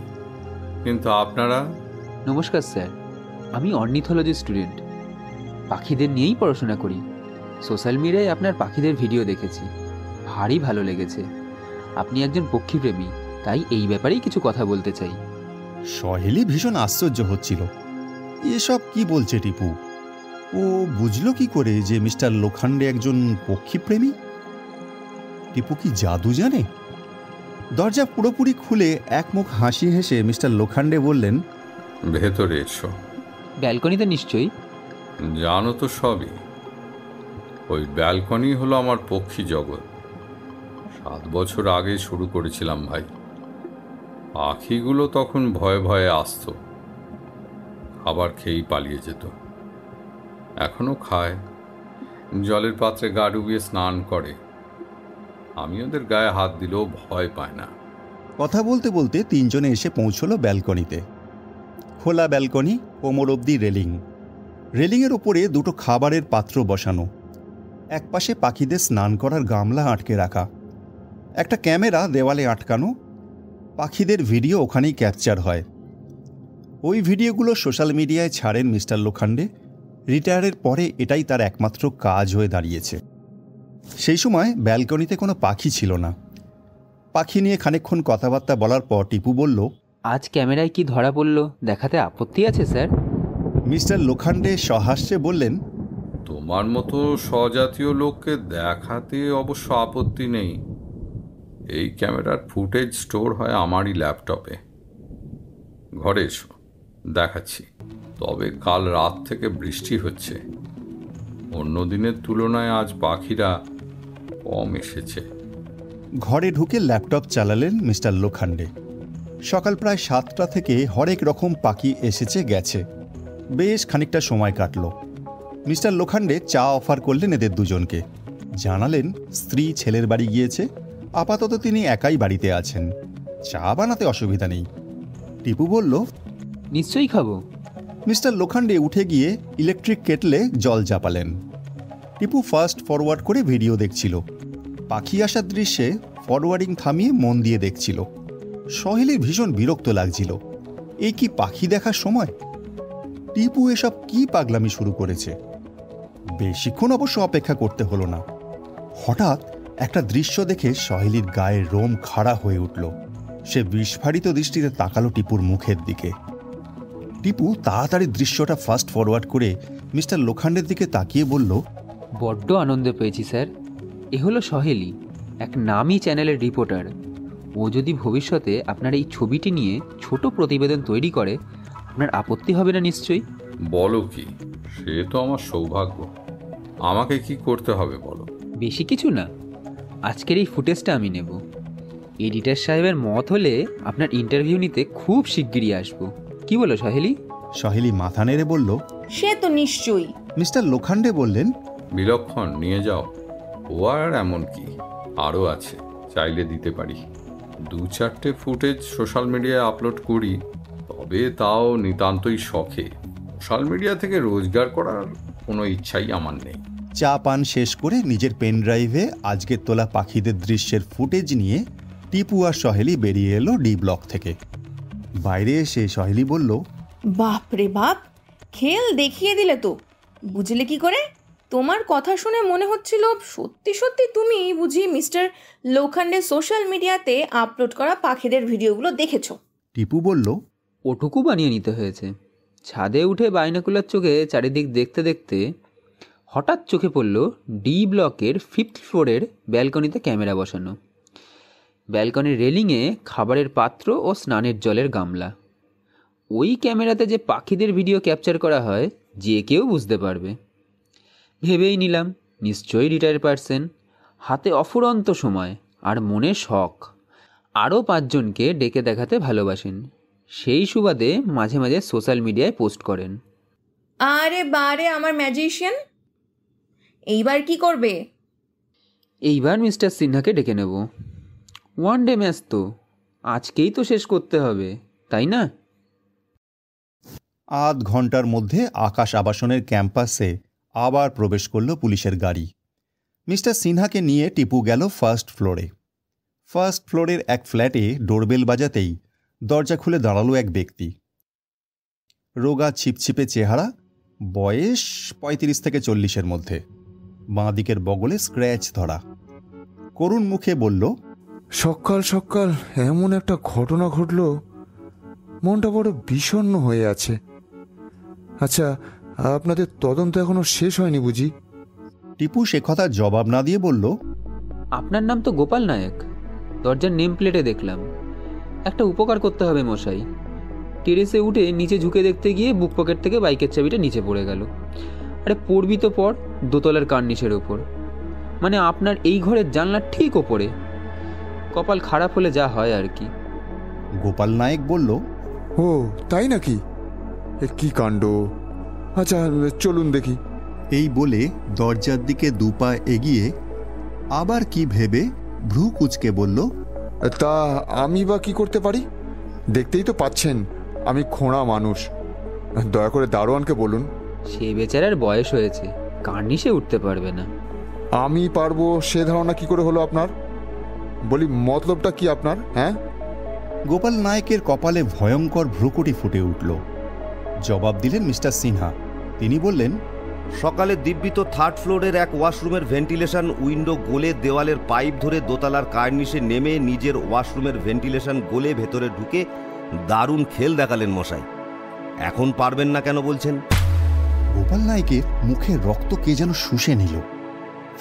কিন্তু আপনারা? নমস্কার স্যার, আমি অর্নিথোলজি স্টুডেন্ট, পাখিদের নিয়েই পড়াশোনা করি। সোশ্যাল মিডিয়ায় আপনার পাখিদের ভিডিও দেখেছি, ভারী ভালো লেগেছে। আপনি একজন পক্ষীপ্রেমী, তাই এই ব্যাপারেই কিছু কথা বলতে চাই। সহেলি ভীষণ আশ্চর্য হচ্ছিল, এসব কি বলছে টিপু? ও বুঝল কি করে যে মিস্টার লোখান্ডে একজন পক্ষীপ্রেমী? টিপু কি জাদু জানে? দরজা পুরোপুরি খুলে একমুখ হাসি হেসে মিস্টার লোখান্ডে বললেন, ভেতরে এসো। ব্যালকনিতে নিশ্চয়ই? জানো তো সবই। ওই ব্যালকনি হলো আমার পক্ষী জগৎ। 7 বছর আগে শুরু করেছিলাম ভাই। পাখিগুলো তখন ভয়ে ভয়ে আসতো, খাবার খেয়েই পালিয়ে যেত। এখনো খায়, জলের পাত্রে গা ডুবিয়ে স্নান করে। আমি ওদের গায়ে হাত দিলেও ভয় পায় না। কথা বলতে বলতে তিনজনে এসে পৌঁছলো ব্যালকনিতে। খোলা ব্যালকনি, কোমর অবধি রেলিং। রেলিংয়ের ওপরে দুটো খাবারের পাত্র বসানো, একপাশে পাখিদের স্নান করার গামলা আটকে রাখা, একটা ক্যামেরা দেওয়ালে আটকানো। পাখিদের ভিডিও ওখানেই ক্যাপচার হয়। ওই ভিডিওগুলো সোশ্যাল মিডিয়ায় ছাড়েন মিস্টার লোখান্ডে। রিটায়ারের পরে এটাই তার একমাত্র কাজ হয়ে দাঁড়িয়েছে। সেই সময় ব্যালকনিতে কোনো পাখি ছিল না। পাখি নিয়ে খানিকক্ষণ কথাবার্তা বলার পর টিপু বলল, আজ ক্যামেরায় কি ধরা পড়ল দেখাতে আপত্তি আছে স্যার? মিস্টার লোখান্ডে সহাস্যে বললেন, তোমার মতো স্বজাতীয় লোককে দেখাতে অবশ্য আপত্তি নেই। এই ক্যামেরার ফুটেজ স্টোর হয় আমারই ল্যাপটপে। ঘরে এসো, দেখাচ্ছি। তবে কাল রাত থেকে বৃষ্টি হচ্ছে, অন্য দিনের তুলনায় আজ পাখিরা কম এসেছে। ঘরে ঢুকে ল্যাপটপ চালালেন মিস্টার লোখান্ডে। সকাল প্রায় 7টা থেকে হরেক রকম পাখি এসেছে গেছে। বেশ খানিকটা সময় কাটল। মিস্টার লোখান্ডে চা অফার করলেন এদের দুজনকে। জানালেন স্ত্রী ছেলের বাড়ি গিয়েছে, আপাতত তিনি একাই বাড়িতে আছেন, চা বানাতে অসুবিধা নেই। টিপু বলল, নিশ্চয়ই খাবো। মিস্টার লোখান্ডে উঠে গিয়ে ইলেকট্রিক কেটলে জল চাপালেন। টিপু ফাস্ট ফরওয়ার্ড করে ভিডিও দেখছিল। পাখি আসার দৃশ্যে ফরওয়ার্ডিং থামিয়ে মন দিয়ে দেখছিল। সহেলির ভীষণ বিরক্ত লাগছিল। এই কি পাখি দেখার সময়? টিপু এসব কি পাগলামি শুরু করেছে? বেশিক্ষণ অবশ্য অপেক্ষা করতে হলো না। হঠাৎ একটা দৃশ্য দেখে সহেলির গায়ের রোম খাড়া হয়ে উঠল। সে বিস্ফারিত দৃষ্টিতে তাকালো টিপুর মুখের দিকে। টিপু তাড়াতাড়ি দৃশ্যটা ফাস্ট ফরওয়ার্ড করে মিস্টার লোখান্ডের দিকে তাকিয়ে বলল, বড্ড আনন্দ পেয়েছি স্যার। এ হলো সহেলি, এক নামী চ্যানেলের রিপোর্টার। ও যদি ভবিষ্যতে আপনার এই ছবিটি নিয়ে ছোট প্রতিবেদন তৈরি করে, আপনার আপত্তি হবে না নিশ্চয়ই? বলো কি, সে তো আমার সৌভাগ্য। আমাকে কি করতে হবে বলো? বেশি কিছু না, আজকের এই ফুটেজটা আমি নেব। এডিটর সাহেবের মত হলে আপনার ইন্টারভিউ নিতে খুব শিগগিরই আসবো। কি বলো সহেলি? সহেলি মাথা নেড়ে বলল, সে তো নিশ্চয়ই। মিস্টার লোখান্ডে বললেন, বিলক্ষণ, নিয়ে যাও। ও আর এমন কি, আরও আছে, চাইলে দিতে পারি। 2-4টে ফুটেজ সোশ্যাল মিডিয়ায় আপলোড করি, তবে তাও নিতান্তই শখে। সোশ্যাল মিডিয়া থেকে রোজগার করার কোনো ইচ্ছাই আমার নেই। চা পান শেষ করে নিজের পেন ড্রাইভে আজকের তোলা পাখিদের দৃশ্যের ফুটেজ নিয়ে টিপু আর সহেলি বেরিয়ে এলো ডি ব্লক থেকে। বাইরে এসে সহেলি বলল, বাপ রে বাপ, খেল দেখিয়ে দিলে তো। বুঝলে কি করে? তোমার কথা শুনে মনে হচ্ছিল সত্যি সত্যি তুমি বুঝি মিস্টার লোখান্ডের সোশ্যাল মিডিয়াতে আপলোড করা পাখিদের ভিডিওগুলো দেখেছো। টিপু বলল, ওটুকু বানিয়ে নিতে হয়েছে। ছাদে উঠে বাইনাকুলার চোখে চারিদিক দেখতে দেখতে হঠাৎ চোখে পড়ল ডি ব্লকের 5th ফ্লোরের ব্যালকনিতে ক্যামেরা বসানো। ব্যালকনির রেলিংয়ে খাবারের পাত্র ও স্নানের জলের গামলা। ওই ক্যামেরাতে যে পাখিদের ভিডিও ক্যাপচার করা হয় যে কেউ বুঝতে পারবে। ভেবেই নিলাম নিশ্চয়ই রিটায়ার পারসন, হাতে অফুরন্ত সময় আর মনে শখ। আরও 5 জনকে ডেকে দেখাতে ভালোবাসেন, সেই সুবাদে মাঝে মাঝে সোশ্যাল মিডিয়ায় পোস্ট করেন। আরে বারে আমার ম্যাজিশিয়ান, এইবার কি করবে? এইবার মিস্টার সিনহাকে ডেকে নেব। 1 ডে ম্যাচ তো, আজকেই তো শেষ করতে হবে, তাই না? আধ ঘন্টার মধ্যে আকাশ আবাসনের ক্যাম্পাসে আবার প্রবেশ করল পুলিশের গাড়ি। মিস্টার সিনহাকে নিয়ে টিপু গেল ফার্স্ট ফ্লোরে। ফার্স্ট ফ্লোরের এক ফ্ল্যাটে ডোরবেল বাজাতেই দরজা খুলে দাঁড়ালো এক ব্যক্তি। রোগা ছিপছিপে চেহারা, বয়স 35 থেকে 40-এর মধ্যে, বাঁ দিকের বগলে স্ক্র্যাচ ধরা। করুণ মুখে বলল, সকাল সকাল এমন একটা ঘটনা ঘটল, মনটা বড় বিষণ্ণ হয়ে আছে। আচ্ছা, আপনাদের তদন্ত এখনো শেষ হয়নি বুঝি? টিপু সে কথা জবাব না দিয়ে বলল, আপনার নাম তো গোপাল নায়ক, দরজার নেম প্লেটে দেখলাম। একটা উপকার করতে হবে মশাই। টেরেসে উঠে নিচে ঝুঁকে দেখতে গিয়ে বুক পকেট থেকে বাইকের চাবিটা নিচে পড়ে গেল। আরে পড়বি তো পর, দোতলার কার্নিশের ওপর, মানে আপনার এই ঘরের জানলার ঠিক ওপরে। কপাল খারাপ হলে যা হয় আর কি। গোপাল নায়েক বলল, ও তাই নাকি? এ কি কাণ্ড! আচ্ছা চলুন দেখি। এই বলে দরজার দিকে 2 পা এগিয়ে আবার কি ভেবে ভ্রু কুঁচকে বলল, তা আমি বা কি করতে পারি? দেখতেই তো পাচ্ছেন আমি খোঁড়া মানুষ। দয়া করে দারোয়ানকে বলুন। সে বেচারার বয়স হয়েছে, কার্নিশে উঠতে পারবে না। আমি পারবো সে ধারণা কি করে হলো আপনার? বলি মতলবটা কি আপনার? হ্যাঁ, গোপাল নায়েকের কপালে ভয়ঙ্কর ভ্রুকুটি ফুটে উঠল। জবাব দিলেন মিস্টার সিনহা। তিনি বললেন, সকালে দিব্যিত 3rd ফ্লোরের এক ওয়াশরুমের ভেন্টিলেশন উইন্ডো গলে দেওয়ালের পাইপ ধরে দোতলার কার্নিশে নেমে নিজের ওয়াশরুমের ভেন্টিলেশন গলে ভেতরে ঢুকে দারুণ খেল দেখালেন মশাই। এখন পারবেন না কেন বলছেন? গোপাল নায়েকের মুখে রক্ত কে যেন শুষে নিল।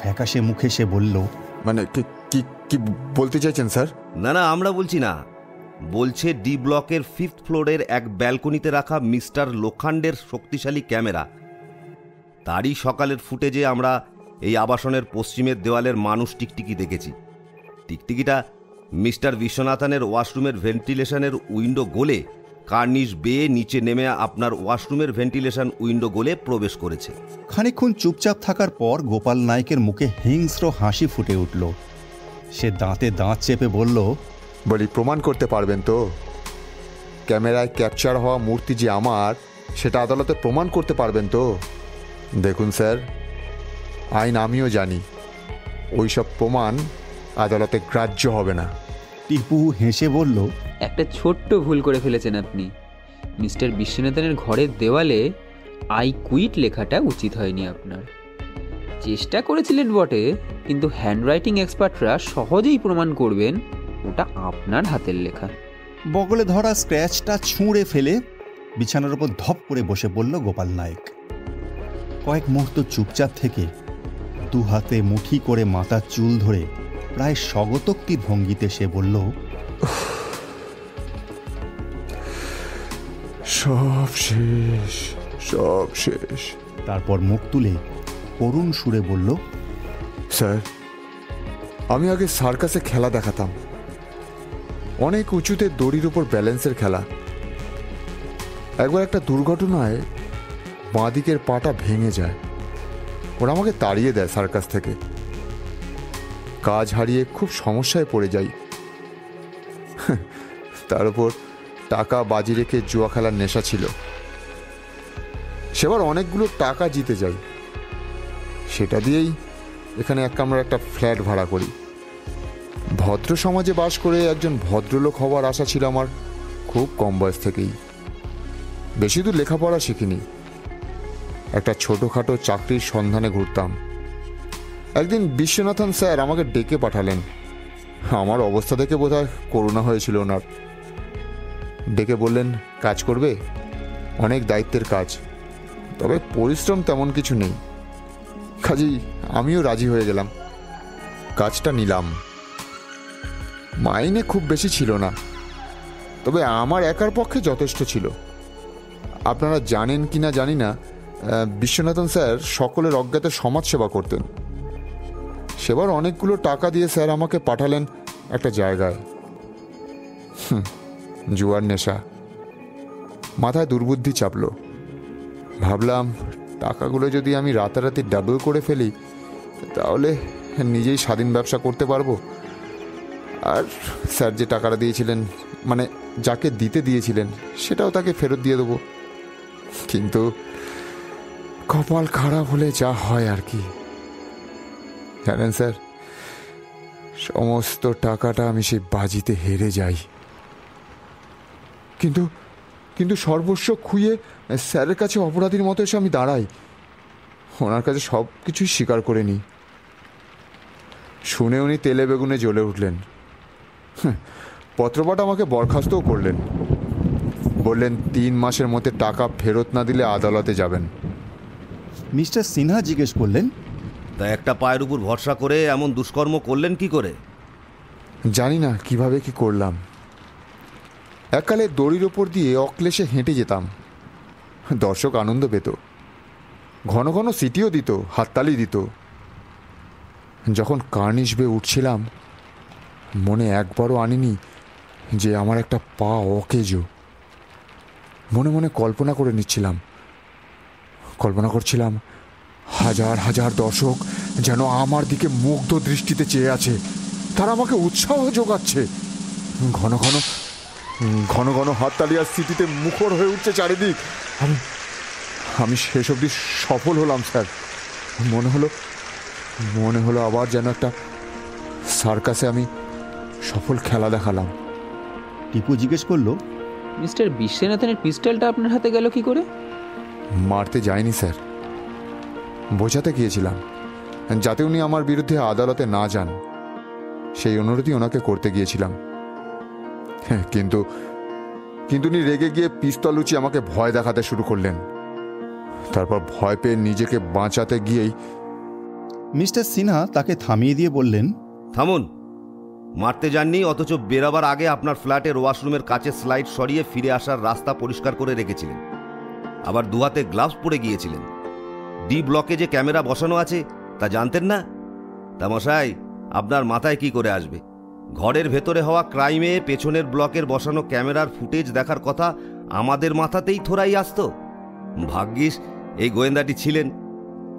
ফ্যাকাশে মুখে সে বলল, মানে কি কি কি বলতে চাইছেন স্যার? না না, আমরা বলছি না, বলছে ডি ব্লকের 5th ফ্লোরের এক ব্যালকনিতে রাখা মিস্টার লোখান্ডের শক্তিশালী ক্যামেরা, তারই সকালের ফুটেজে আমরা এই আবাসনের পশ্চিমের দেওয়ালের মানুষ টিকটিকি দেখেছি। টিকটিকিটা মিস্টার বিশ্বনাথনের ওয়াশরুমের ভেন্টিলেশনের উইন্ডো গলে কার্নিশ বেয়ে নিচে নেমে আপনার ওয়াশরুমের ভেন্টিলেশন উইন্ডো গলে প্রবেশ করেছে। খানিকক্ষণ চুপচাপ থাকার পর গোপাল নায়েকের মুখে হিংস্র হাসি ফুটে উঠল। সে দাঁতে দাঁত চেপে বলল, বলি প্রমাণ করতে পারবেন তো? ক্যামেরায় ক্যাপচার হওয়া মূর্তি যে আমার, সেটা আদালতে প্রমাণ করতে পারবেন তো? দেখুন স্যার, আইন আমিও জানি, ওইসব প্রমাণ আদালতে গ্রাহ্য হবে না। টিপু হেসে বলল, একটা ছোট্ট ভুল করে ফেলেছেন আপনি। মিস্টার বিশ্বনাথনের ঘরের দেওয়ালে আই কুইট লেখাটা উচিত হয়নি আপনার। চেষ্টা করেছিলেন বটে, কিন্তু হ্যান্ডরাইটিং এক্সপার্টরা সহজেই প্রমাণ করবেন ওটা আপনার হাতের লেখা। বগলে ধরা স্ক্র্যাচটা ছুঁড়ে ফেলে বিছানার উপর ধপ করে বসে পড়ল গোপাল নায়েক। কয়েক মুহূর্ত চুপচাপ থেকে দু হাতে মুঠি করে মাথার চুল ধরে প্রায় স্বগতোক্তির ভঙ্গিতে সে বলল, সব শেষ, সব শেষ। তারপর মুখ তুলে করুণ সুরে বলল, স্যার, আমি আগে সার্কাসে খেলা দেখাতাম, অনেক উঁচুতে দড়ির উপর ব্যালেন্সের খেলা। একবার একটা দুর্ঘটনায় বাঁ দিকের পাটা ভেঙে যায়, ওরা আমাকে তাড়িয়ে দেয় সার্কাস থেকে। কাজ হারিয়ে খুব সমস্যায় পড়ে যাই। তার উপর টাকা বাজি রেখে জুয়া খেলার নেশা ছিল। সেবার অনেকগুলো টাকা জিতে যাই, সেটা দিয়েই এখানে এক কামরার একটা ফ্ল্যাট ভাড়া করি। ভদ্র সমাজে বাস করে একজন ভদ্রলোক হওয়ার আশা ছিল আমার খুব কম বয়স থেকেই। বেশি দূর লেখাপড়া শিখিনি, একটা ছোটোখাটো চাকরির সন্ধানে ঘুরতাম। একদিন বিশ্বনাথন স্যার আমাকে ডেকে পাঠালেন। আমার অবস্থা দেখে বোধহয় করুণা হয়েছিল ওনার। ডেকে বললেন, কাজ করবে? অনেক দায়িত্বের কাজ, তবে পরিশ্রম তেমন কিছু নেই। কাজেই আমিও রাজি হয়ে গেলাম। কাজটা নিলাম। মাইনে খুব বেশি ছিল না, তবে আমার একার পক্ষে যথেষ্ট ছিল। আপনারা জানেন কি না জানি না, বিশ্বনাথন স্যার সকলের অজ্ঞাতে সমাজসেবা করতেন। সেবার অনেকগুলো টাকা দিয়ে স্যার আমাকে পাঠালেন একটা জায়গায়। জুয়ার নেশা, মাথায় দুর্বুদ্ধি চাপল। ভাবলাম টাকাগুলো যদি আমি রাতারাতি ডাবল করে ফেলি, তাহলে নিজেই স্বাধীন ব্যবসা করতে পারবো। আর স্যার যে টাকাটা দিয়েছিলেন, মানে যাকে দিতে দিয়েছিলেন, সেটাও তাকে ফেরত দিয়ে দেবো। কিন্তু কপাল খারাপ হলে যা হয় আর কি। জানেন স্যার, সমস্ত টাকাটা আমি সেই বাজিতে হেরে যাই। কিন্তু কিন্তু সর্বস্ব খুইয়ে স্যারের কাছে অপরাধীর মতো এসে আমি দাঁড়াই। ওনার কাছে সব কিছুই স্বীকার করে নিই। শুনে উনি তেলে বেগুনে জ্বলে উঠলেন। পত্রপাঠ আমাকে বরখাস্তও করলেন। বললেন 3 মাসের মধ্যে টাকা ফেরত না দিলে আদালতে যাবেন। মিস্টার সিনহা জিজ্ঞেস করলেন, তা একটা পায়ের উপর ভরসা করে এমন দুষ্কর্ম করলেন কি করে? জানি না কিভাবে কি করলাম। এককালে দড়ির ওপর দিয়ে অক্লেশে হেঁটে যেতাম। দর্শক আনন্দ পেত, ঘন ঘন সিটিও দিত, হাততালি দিত। যখন কার্নিশ বেয়ে উঠছিলাম, মনে একবারও আনিনি যে আমার একটা পা অকেজো। মনে মনে কল্পনা করে নিচ্ছিলাম, কল্পনা করছিলাম হাজার হাজার দর্শক যেন আমার দিকে মুগ্ধ দৃষ্টিতে চেয়ে আছে, তারা আমাকে উৎসাহ যোগাচ্ছে। ঘন ঘন ঘন ঘন হাততালি আর স্মৃতিতে মুখর হয়ে উঠছে চারিদিক। আমি শেষ অবধি সফল হলাম স্যার। মনে হলো আবার যেন একটা সার্কাসে আমি সফল খেলা দেখালাম। টিপু জিজ্ঞেস করলো, মিস্টার বিশ্বনাথনের পিস্টলটা আপনার হাতে গেল কি করে? মারতে যায়নি স্যার, বোঝাতে গিয়েছিলাম যাতে উনি আমার বিরুদ্ধে আদালতে না যান। সেই অনুরোধই ওনাকে করতে গিয়েছিলাম। কিন্তু উনি রেগে গিয়ে পিস্তল উঁচিয়ে আমাকে ভয় দেখাতে শুরু করলেন। তারপর ভয় পেয়ে নিজেকে বাঁচাতে গিয়েই মিস্টার সিনহা তাকে থামিয়ে দিয়ে বললেন, থামুন। মারতে যাননি, অথচ বেরাবার আগে আপনার ফ্ল্যাটের ওয়াশরুমের কাচের স্লাইড সরিয়ে ফিরে আসার রাস্তা পরিষ্কার করে রেখেছিলেন। আবার দুহাতে গ্লাভস পরে গিয়েছিলেন। ডি ব্লকে যে ক্যামেরা বসানো আছে তা জানতেন না? তা মশাই, আপনার মাথায় কি করে আসবে? ঘরের ভেতরে হওয়া ক্রাইমে পেছনের ব্লকের বসানো ক্যামেরার ফুটেজ দেখার কথা আমাদের মাথাতেই থোড়াই আসতো। ভাগ্যিস এই গোয়েন্দাটি ছিলেন।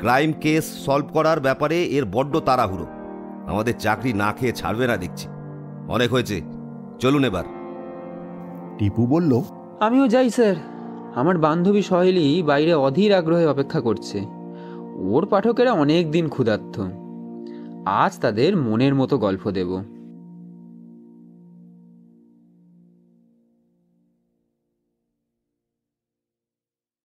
ক্রাইম কেস সলভ করার ব্যাপারে এর বড্ড তাড়াহুড়ো। আমাদের চাকরি না খেয়ে ছাড়বে না দেখছি। অনেক হয়েছে, চলুন এবার। টিপু বলল, আমিও যাই স্যার। আমার বান্ধবী সহেলি বাইরে অধীর আগ্রহে অপেক্ষা করছে। ওর পাঠকেরা অনেক দিন ক্ষুধার্ত। আজ তাদের মনের মতো গল্প দেব।